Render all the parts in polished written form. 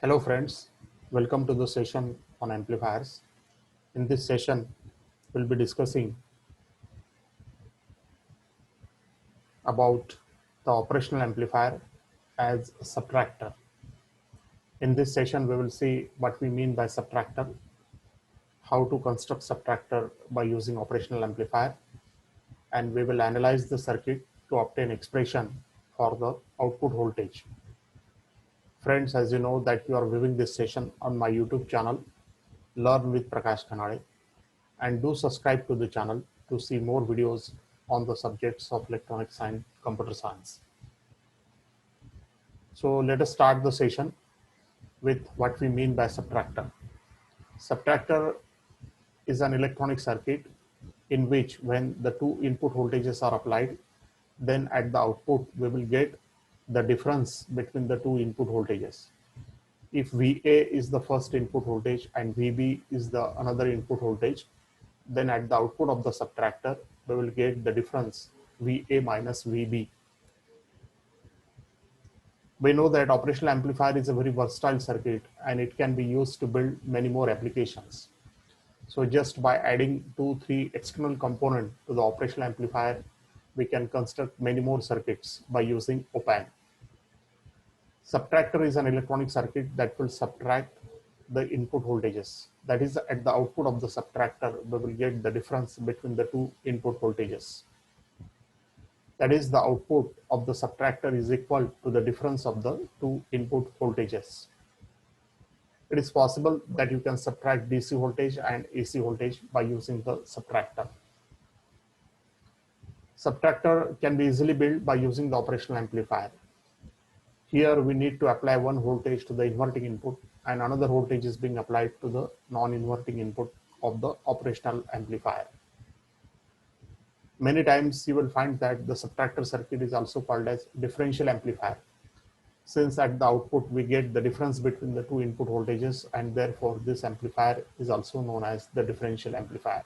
Hello friends, welcome to the session on amplifiers. In this session, we'll be discussing about the operational amplifier as a subtractor. In this session, we will see what we mean by subtractor, how to construct subtractor by using operational amplifier, and we will analyze the circuit to obtain expression for the output voltage. Friends, as you know that you are viewing this session on my YouTube channel, Learn with Prakash Kanade, and do subscribe to the channel to see more videos on the subjects of electronics and computer science. So let us start the session with what we mean by subtractor. Subtractor is an electronic circuit in which when the two input voltages are applied, then at the output we will get the difference between the two input voltages. If VA is the first input voltage and VB is the another input voltage, then at the output of the subtractor, we will get the difference VA minus VB. We know that operational amplifier is a very versatile circuit and it can be used to build many more applications. So just by adding 2-3 external components to the operational amplifier, we can construct many more circuits by using Opamp. Subtractor is an electronic circuit that will subtract the input voltages. That is, at the output of the subtractor, we will get the difference between the two input voltages. That is, the output of the subtractor is equal to the difference of the two input voltages. It is possible that you can subtract DC voltage and AC voltage by using the subtractor. Subtractor can be easily built by using the operational amplifier. Here we need to apply one voltage to the inverting input and another voltage is being applied to the non-inverting input of the operational amplifier. Many times you will find that the subtractor circuit is also called as differential amplifier, since at the output we get the difference between the two input voltages, and therefore this amplifier is also known as the differential amplifier.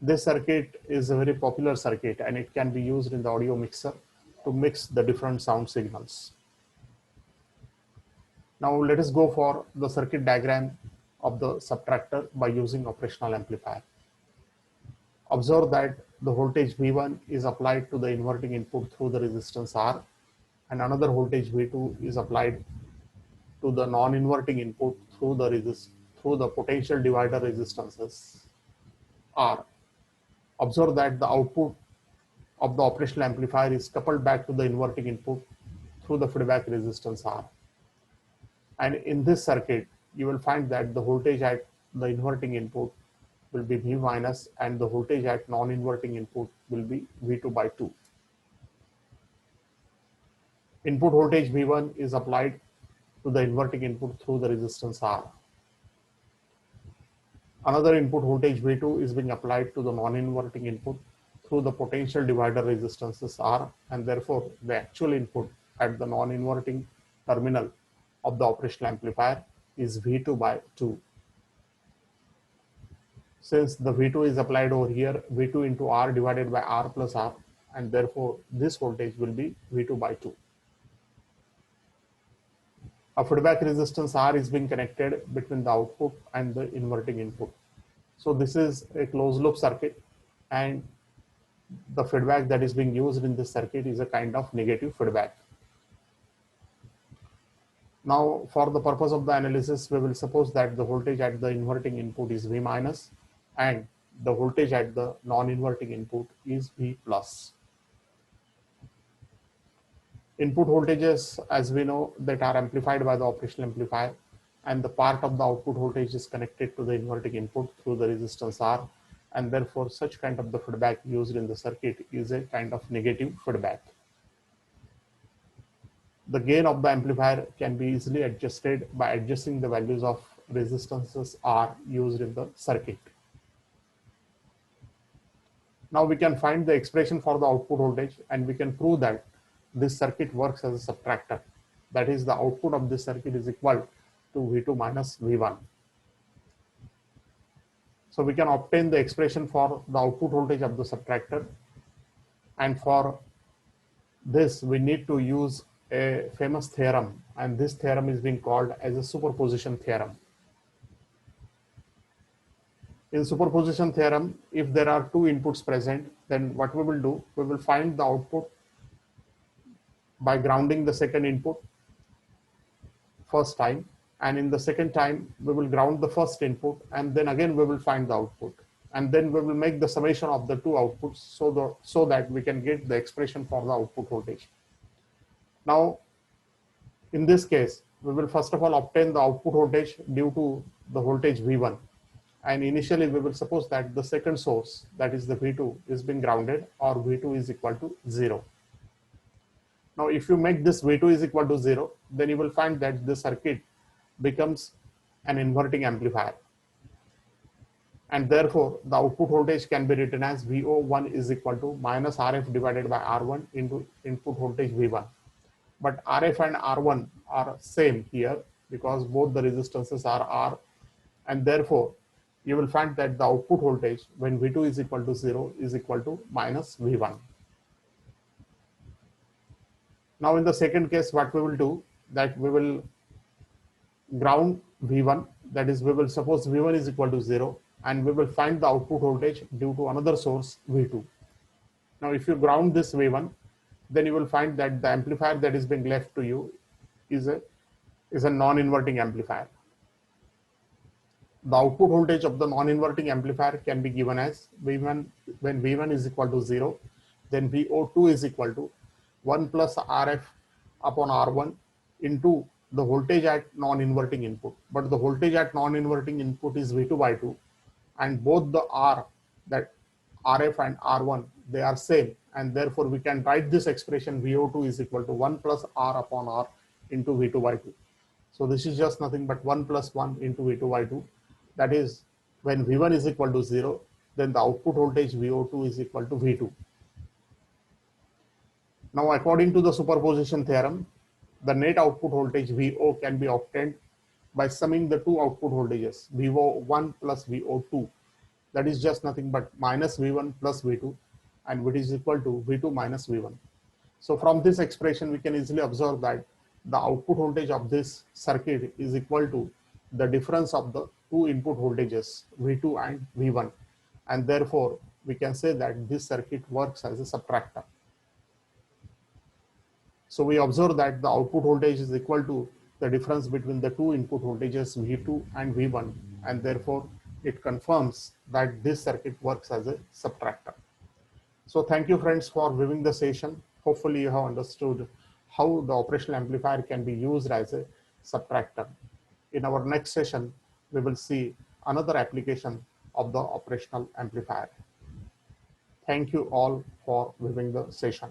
This circuit is a very popular circuit and it can be used in the audio mixer to mix the different sound signals. Now let us go for the circuit diagram of the subtractor by using operational amplifier. Observe that the voltage V1 is applied to the inverting input through the resistance R, and another voltage V2 is applied to the non-inverting input through the potential divider resistances R. Observe that the output of the operational amplifier is coupled back to the inverting input through the feedback resistance R. And in this circuit, you will find that the voltage at the inverting input will be V minus and the voltage at non-inverting input will be V2 by 2. Input voltage V1 is applied to the inverting input through the resistance R. Another input voltage V2 is being applied to the non-inverting input through the potential divider resistances R, and therefore the actual input at the non-inverting terminal of the operational amplifier is V2 by 2. Since the V2 is applied over here, V2 into R divided by R plus R, and therefore this voltage will be V2 by 2. A feedback resistance R is being connected between the output and the inverting input. So this is a closed loop circuit, and the feedback that is being used in this circuit is a kind of negative feedback. Now, for the purpose of the analysis, we will suppose that the voltage at the inverting input is V minus and the voltage at the non-inverting input is V plus. Input voltages, as we know, that are amplified by the operational amplifier, and the part of the output voltage is connected to the inverting input through the resistance R, and therefore such kind of the feedback used in the circuit is a kind of negative feedback. The gain of the amplifier can be easily adjusted by adjusting the values of resistances R used in the circuit. Now we can find the expression for the output voltage and we can prove that this circuit works as a subtractor. That is, the output of this circuit is equal to V2 minus V1. So we can obtain the expression for the output voltage of the subtractor, and for this we need to use a famous theorem and this theorem is being called as a superposition theorem. In superposition theorem, if there are two inputs present, then what we will do, we will find the output by grounding the second input first time, and in the second time we will ground the first input, and then again we will find the output, and then we will make the summation of the two outputs so that we can get the expression for the output voltage. Now in this case, we will first of all obtain the output voltage due to the voltage V1, and initially we will suppose that the second source, that is the V2, is being grounded, or V2 is equal to 0. Now if you make this V2 is equal to 0, then you will find that the circuit becomes an inverting amplifier, and therefore the output voltage can be written as VO1 is equal to minus RF divided by R1 into input voltage V1. But RF and R1 are same here because both the resistances are R, and therefore you will find that the output voltage when V2 is equal to 0 is equal to minus V1. Now in the second case, what we will do, that we will ground V1, that is we will suppose V1 is equal to 0, and we will find the output voltage due to another source V2. Now if you ground this V1, then you will find that the amplifier that is being left to you is a non-inverting amplifier. The output voltage of the non-inverting amplifier can be given as V1, when V1 is equal to 0, then VO2 is equal to 1 plus RF upon R1 into the voltage at non-inverting input. But the voltage at non-inverting input is V2 by 2, and both the R, that RF and R1, they are same, and therefore we can write this expression VO2 is equal to 1 plus R upon R into V2 by 2. So this is just nothing but 1 plus 1 into V2 by 2. That is, when V1 is equal to 0, then the output voltage VO2 is equal to V2. Now according to the superposition theorem, the net output voltage VO can be obtained by summing the two output voltages VO1 plus VO2. That is just nothing but minus V1 plus V2, and which is equal to V2 minus V1. So from this expression we can easily observe that the output voltage of this circuit is equal to the difference of the two input voltages V2 and V1, and therefore we can say that this circuit works as a subtractor. So we observe that the output voltage is equal to the difference between the two input voltages V2 and V1, and therefore it confirms that this circuit works as a subtractor. So thank you friends for viewing the session. Hopefully you have understood how the operational amplifier can be used as a subtractor. In our next session, we will see another application of the operational amplifier. Thank you all for viewing the session.